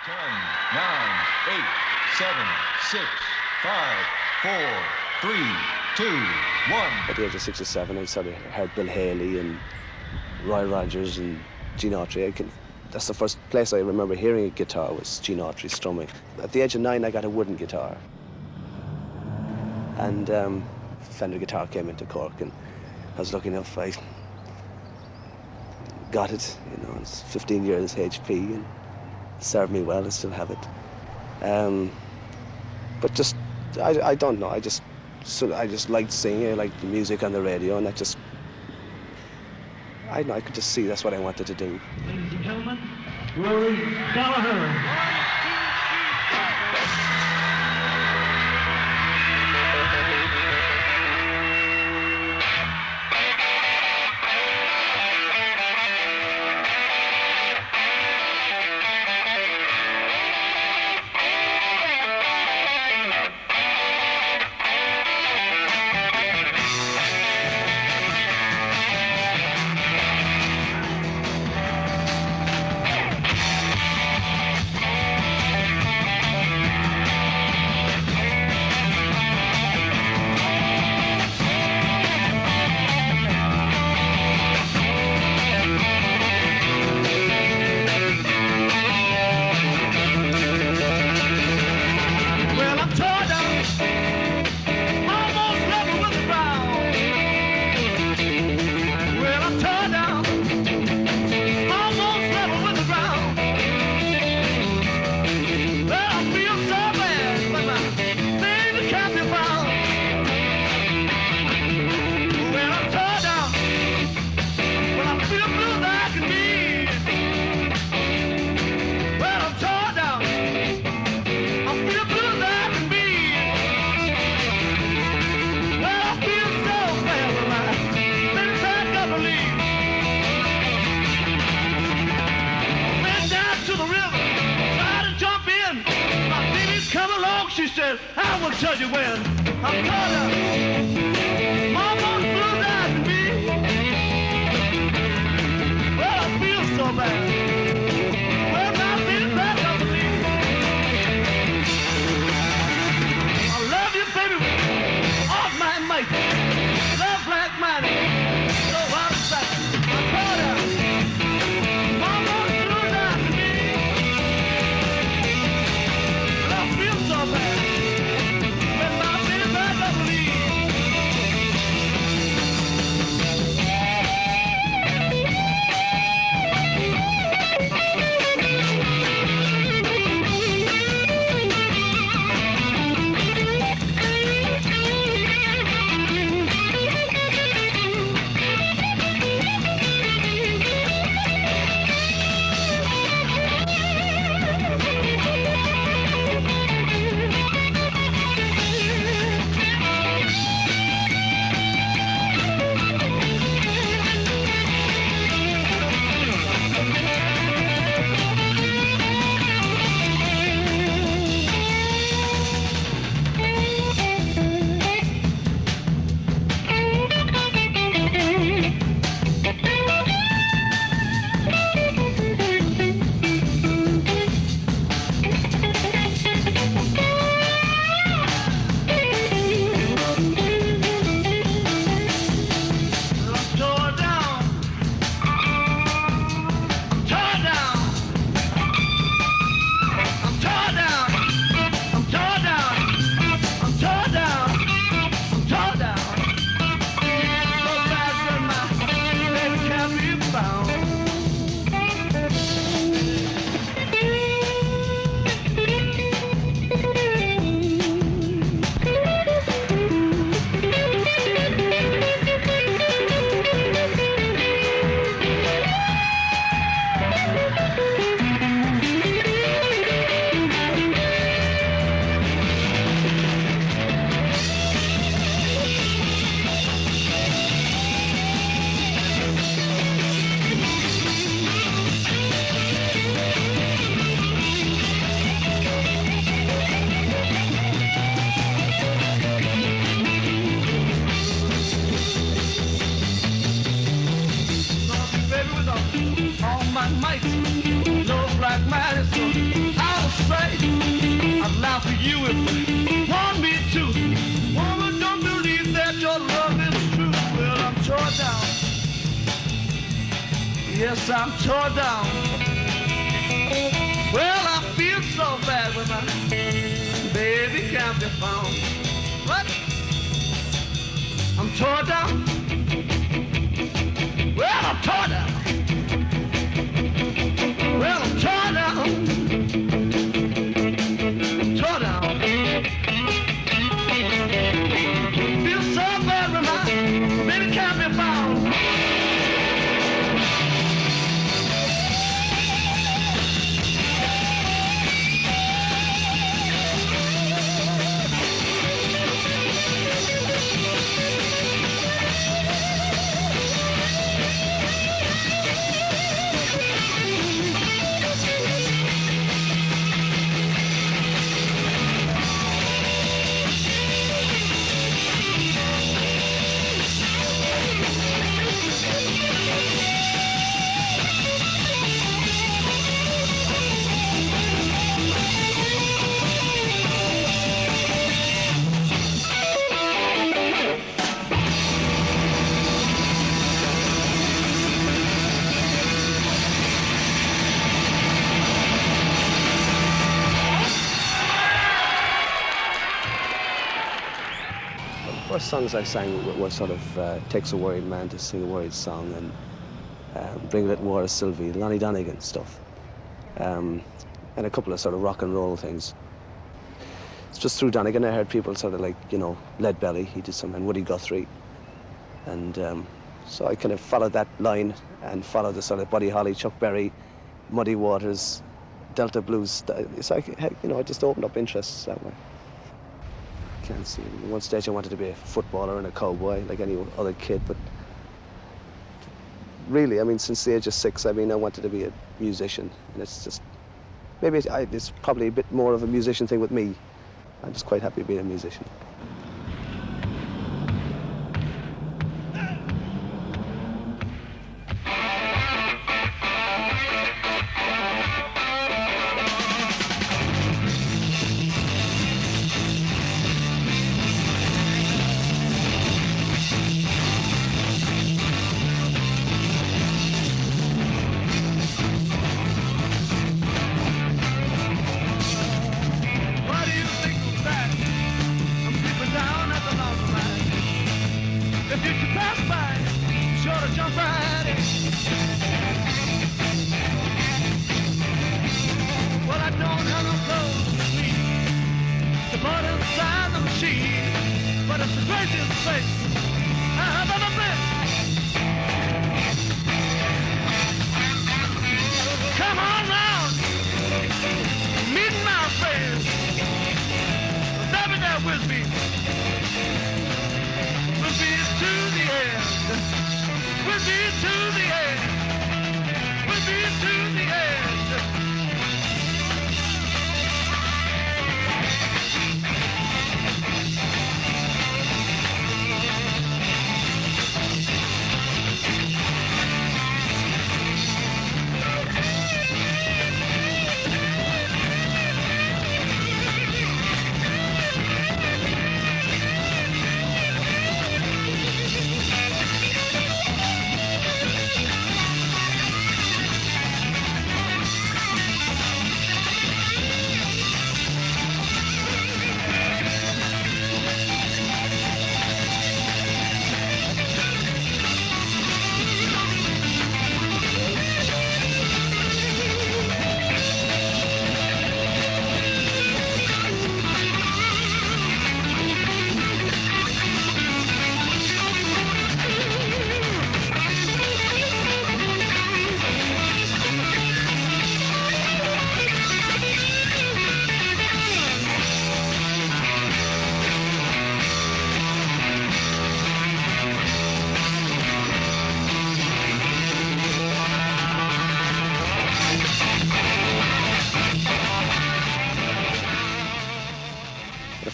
10, 9, 8, 7, 6, 5, 4, 3, 2, 1. At the age of 6 or 7, I sort of heard Bill Haley and Roy Rogers and Gene Autry. That's the first place I remember hearing a guitar was Gene Autry strumming. At the age of 9, I got a wooden guitar. And Fender guitar came into Cork, and I was lucky enough, I got it, you know, it's 15 years HP, and it served me well, I still have it. But just, I don't know, I just liked singing, I liked the music on the radio, and I could just see that's what I wanted to do. Ladies and gentlemen, Rory Gallagher. She said, I will tell you when I'm caught up. Mama's blue eyes to me. Well, I feel so bad. Well, now I'm feeling back up to me. I love you, baby, all my might. Love like mine. So out of sight. I'm caught up. Mama's blue eyes to me. Well, I feel so bad. Yes, I'm tore down. Well, I feel so bad when my baby can't be found. What? I'm tore down. Well, I'm tore down. Well, I'm tore down. Tore down. Feel so bad when my baby can't be found. First songs I sang were sort of Takes a Worried Man to Sing a Worried Song and Bring a Little Water Sylvie, Lonnie Donegan stuff. And a couple of sort of rock and roll things. It's just through Donegan I heard people sort of like, you know, Lead Belly, he did some, and Woody Guthrie. And so I kind of followed that line and followed the sort of Buddy Holly, Chuck Berry, Muddy Waters, Delta Blues. So I, you know, I just opened up interests that way. Can't see. At one stage I wanted to be a footballer and a cowboy like any other kid, but really, I mean, since the age of 6, I mean, I wanted to be a musician, and it's just, maybe it's probably a bit more of a musician thing with me. I'm just quite happy being a musician.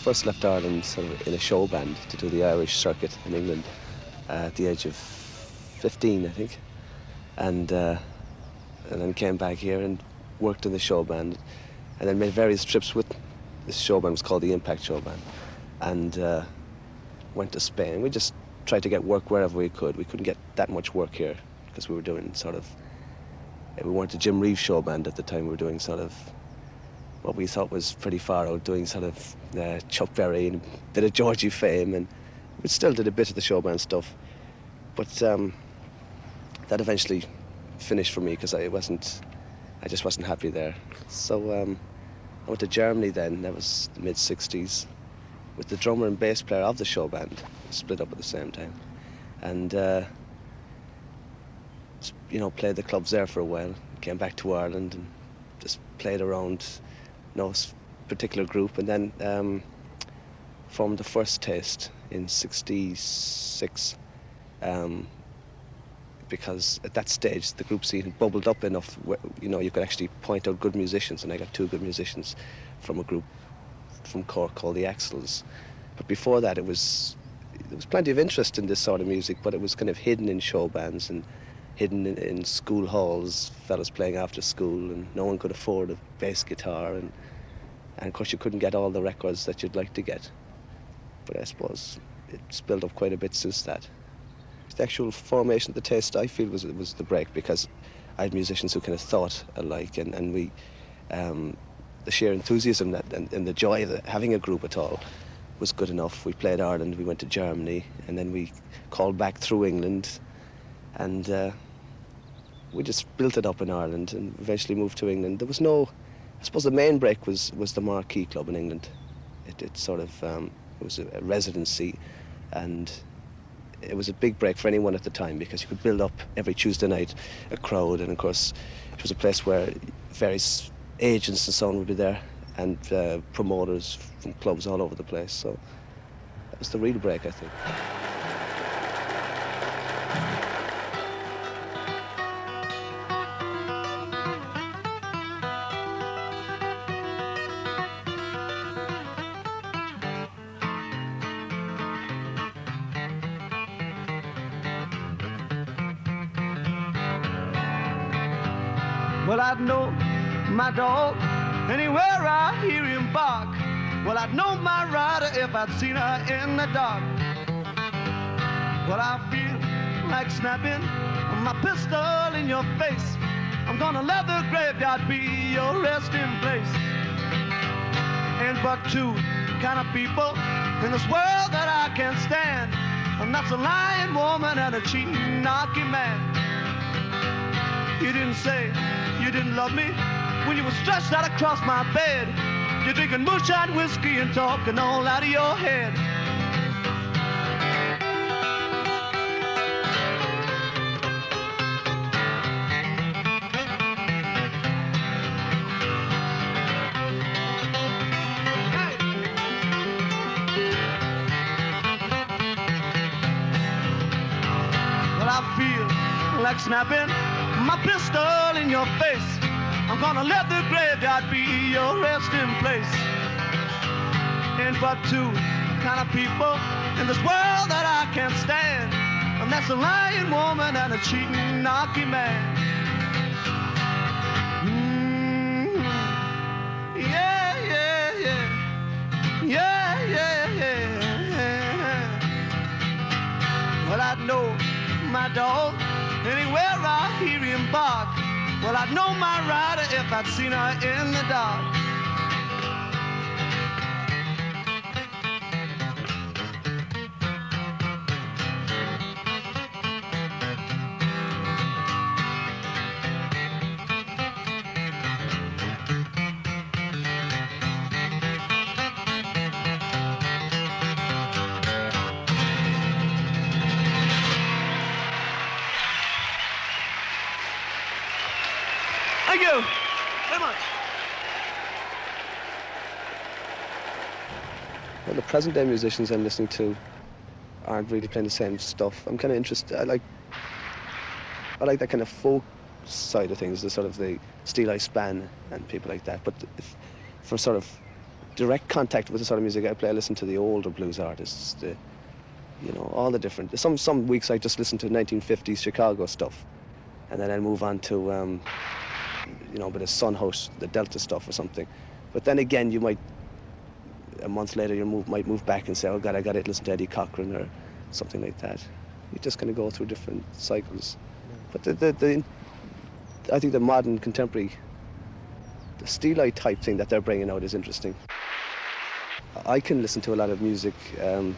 First left Ireland sort of in a show band to do the Irish circuit in England at the age of 15, I think, and then came back here and worked in the show band, and then made various trips with this show band. It was called the Impact Show Band, and went to Spain. We just tried to get work wherever we could. We couldn't get that much work here because we were doing sort of We weren't a Jim Reeves show band at the time. We were doing sort of what we thought was pretty far out, doing sort of Chuck Berry and a bit of Georgie Fame, and we still did a bit of the show band stuff. But that eventually finished for me because I just wasn't happy there. So I went to Germany then. That was the mid-60s, with the drummer and bass player of the show band, split up at the same time, and played the clubs there for a while. Came back to Ireland and just played around no particular group, and then formed the First Taste in '66. Because at that stage the group scene had bubbled up enough where, you could actually point out good musicians, and I got two good musicians from a group from Cork called the Axles. But before that there was plenty of interest in this sort of music, but it was kind of hidden in show bands and hidden in school halls, fellas playing after school, and no one could afford a bass guitar, and of course you couldn't get all the records that you'd like to get. But I suppose it's built up quite a bit since that. The actual formation of the Taste, I feel, was the break, because I had musicians who kind of thought alike, and we, the sheer enthusiasm and the joy of having a group at all was good enough. We played Ireland, we went to Germany, and then we called back through England, and we just built it up in Ireland and eventually moved to England. There was no, I suppose the main break was the Marquee Club in England. It sort of, it was a residency, and it was a big break for anyone at the time, because you could build up every Tuesday night a crowd, and of course it was a place where various agents and so on would be there, and promoters from clubs all over the place. So that was the real break, I think. Well, I'd know my dog anywhere I hear him bark. Well, I'd know my rider if I'd seen her in the dark. Well, I feel like snapping my pistol in your face. I'm gonna let the graveyard be your resting place. Ain't but two kind of people in this world that I can't stand, and that's a lying woman and a cheating, knocking man. You didn't say you didn't love me when you were stretched out across my bed. You're drinking moonshine whiskey and talking all out of your head. Well, I feel like snapping my pistol in your face. I'm gonna let the graveyard be your resting place. Ain't but two kind of people in this world that I can't stand, and that's a lying woman and a cheating, knocking man. Yeah, yeah, yeah. Yeah, yeah, yeah. Well, I know my dog anywhere I hear him bark. Well, I'd know my rider if I'd seen her in the dark. Thank you very much. Well, the present day musicians I'm listening to aren't really playing the same stuff. I'm kind of interested. I like that kind of folk side of things, the sort of the Steel Eye Span and people like that. But for sort of direct contact with the sort of music I listen to the older blues artists. All the different. Some weeks I just listen to 1950s Chicago stuff, and then I move on to a bit of Son House, the Delta stuff or something. But then again, you might, a month later, might move back and say, oh God, I got to listen to Eddie Cochran or something like that. You just kind of go through different cycles. But I think the modern, contemporary, the steel-eye type thing that they're bringing out is interesting. I can listen to a lot of music and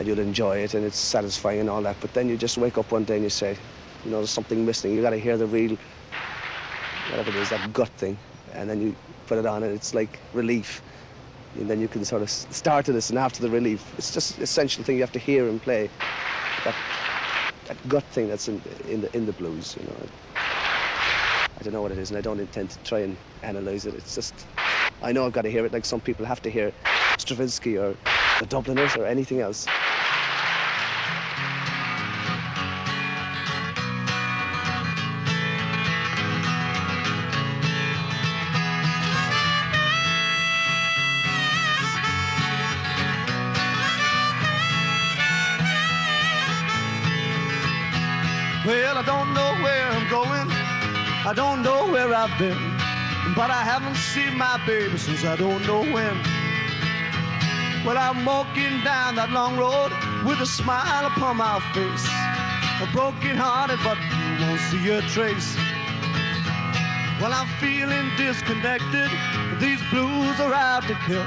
you'll enjoy it and it's satisfying and all that, but then you just wake up one day and you say, you know, there's something missing. You got to hear the real, whatever it is, that gut thing, and then you put it on and it's like relief. And then you can sort of start to listen after the relief. It's just an essential thing you have to hear and play. That gut thing that's in the blues, you know. I don't know what it is, and I don't intend to try and analyse it. It's just, I know I've got to hear it like some people have to hear Stravinsky or the Dubliners or anything else. Well, I don't know where I'm going, I don't know where I've been, but I haven't seen my baby since I don't know when. Well, I'm walking down that long road with a smile upon my face, a broken hearted, but you won't see a trace. Well, I'm feeling disconnected, these blues are out to kill.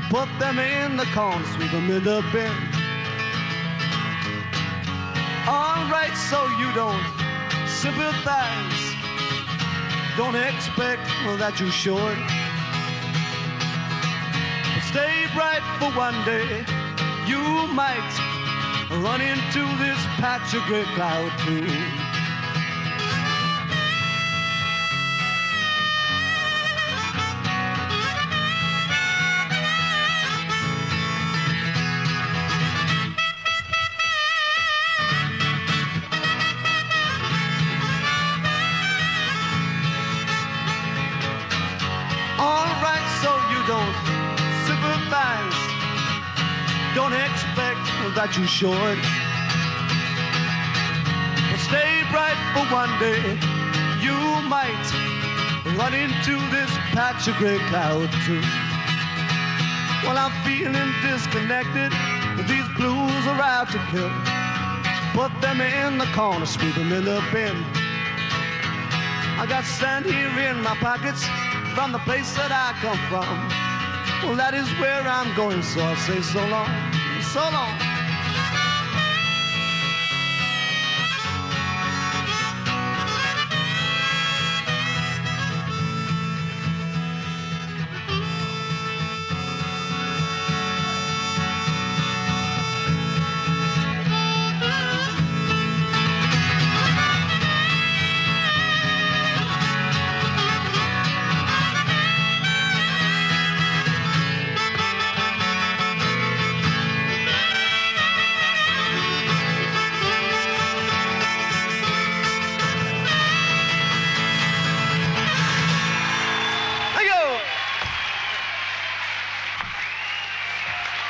Put them in the corner, sweep them in the bin. All right, so you don't sympathize, don't expect that you should. But stay bright for one day, you might run into this patch of gray cloud too. Don't expect that you should. But stay bright for one day, you might run into this patch of gray cloud too. Well, I'm feeling disconnected, these blues are out to kill. Put them in the corner, sweep them in the bin. I got sand here in my pockets from the place that I come from. Well, that is where I'm going, so I'll say so long, so long.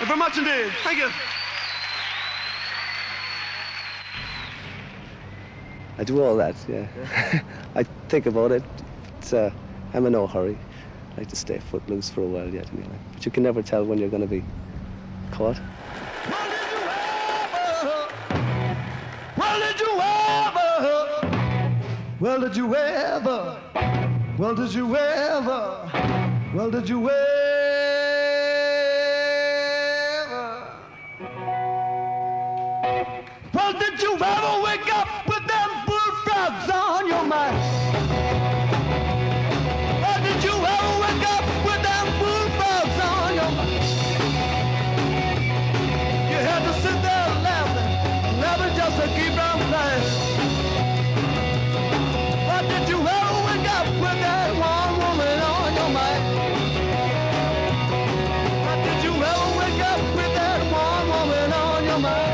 Very much indeed. Thank you. I do all that, yeah. I think about it. It's, I'm in no hurry. I like to stay footloose for a while yet, anyway. But you can never tell when you're going to be caught. Well, did you ever? Well, did you ever? Well, did you ever? Well, did you ever? Well, did you ever wake up with them bullfrogs on your mind? Well, did you ever wake up with them bullfrogs on your mind? You had to sit there laughing just to keep them playing. Well, did you ever wake up with that one woman on your mind? Well, did you ever wake up with that one woman on your mind?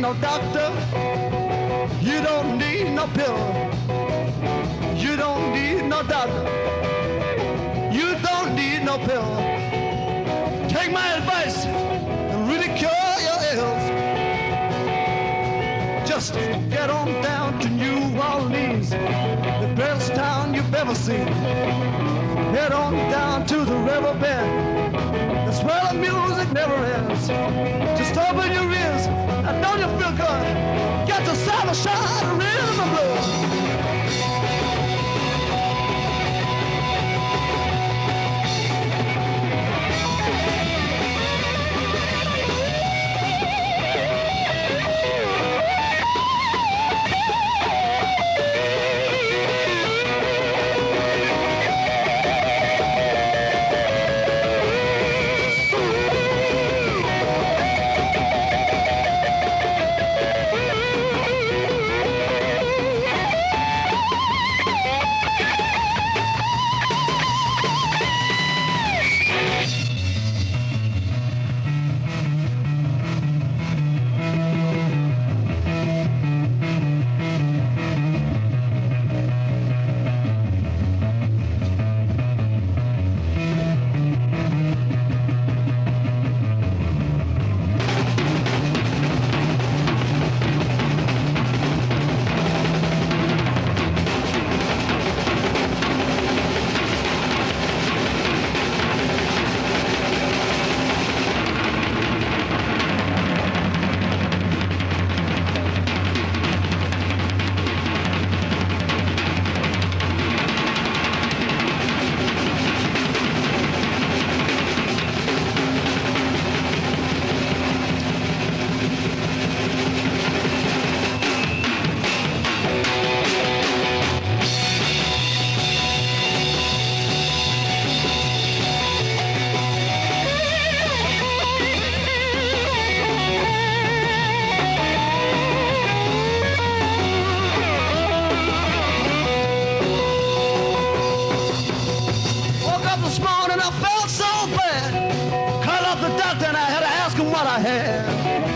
no doctor. You don't need no pill. You don't need no doctor. You don't need no pill. Take my advice and really cure your ills. Just get on down to New Orleans, the best town you've ever seen. Head on down to the river bend. That's where the music never ends. Just open your ears, and don't you feel good? Get the sound of shine, rhythm and blues.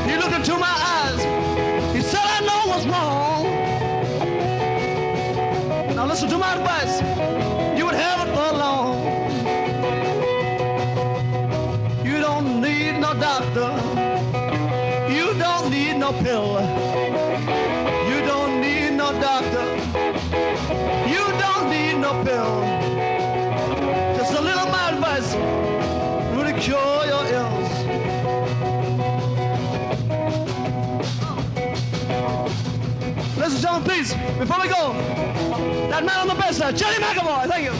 He looked into my eyes. He said, I know what's wrong. Now listen to my advice. You would have it for long. You don't need no doctor. You don't need no pill. You don't need no doctor. You don't need no pill. Just a little my advice would cure your ills. Ladies and gentlemen, please, before we go, that man on the bass there, Johnny McAvoy, thank you.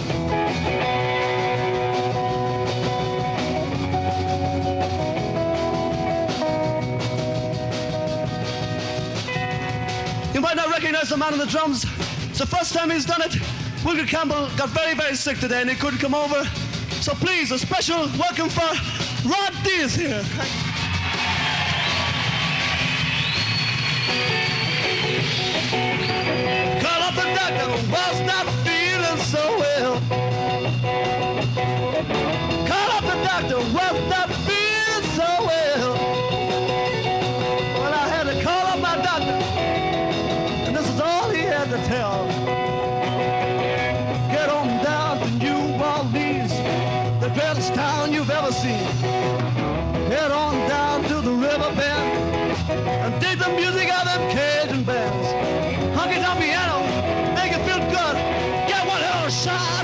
You might not recognize the man on the drums. It's the first time he's done it. Wilkie Campbell got very, very sick today and he couldn't come over. So please, a special welcome for Rod Diaz here. Call up the doctor, was not feeling so well. Call up the doctor, was not feeling so well. Well, I had to call up my doctor, and this is all he had to tell. Get on down to New Orleans, the greatest town you've ever seen. Head on down to the river bend and dig the music of them Cajun bands. Honky tonk piano, make it feel good. Get one hell of a shot.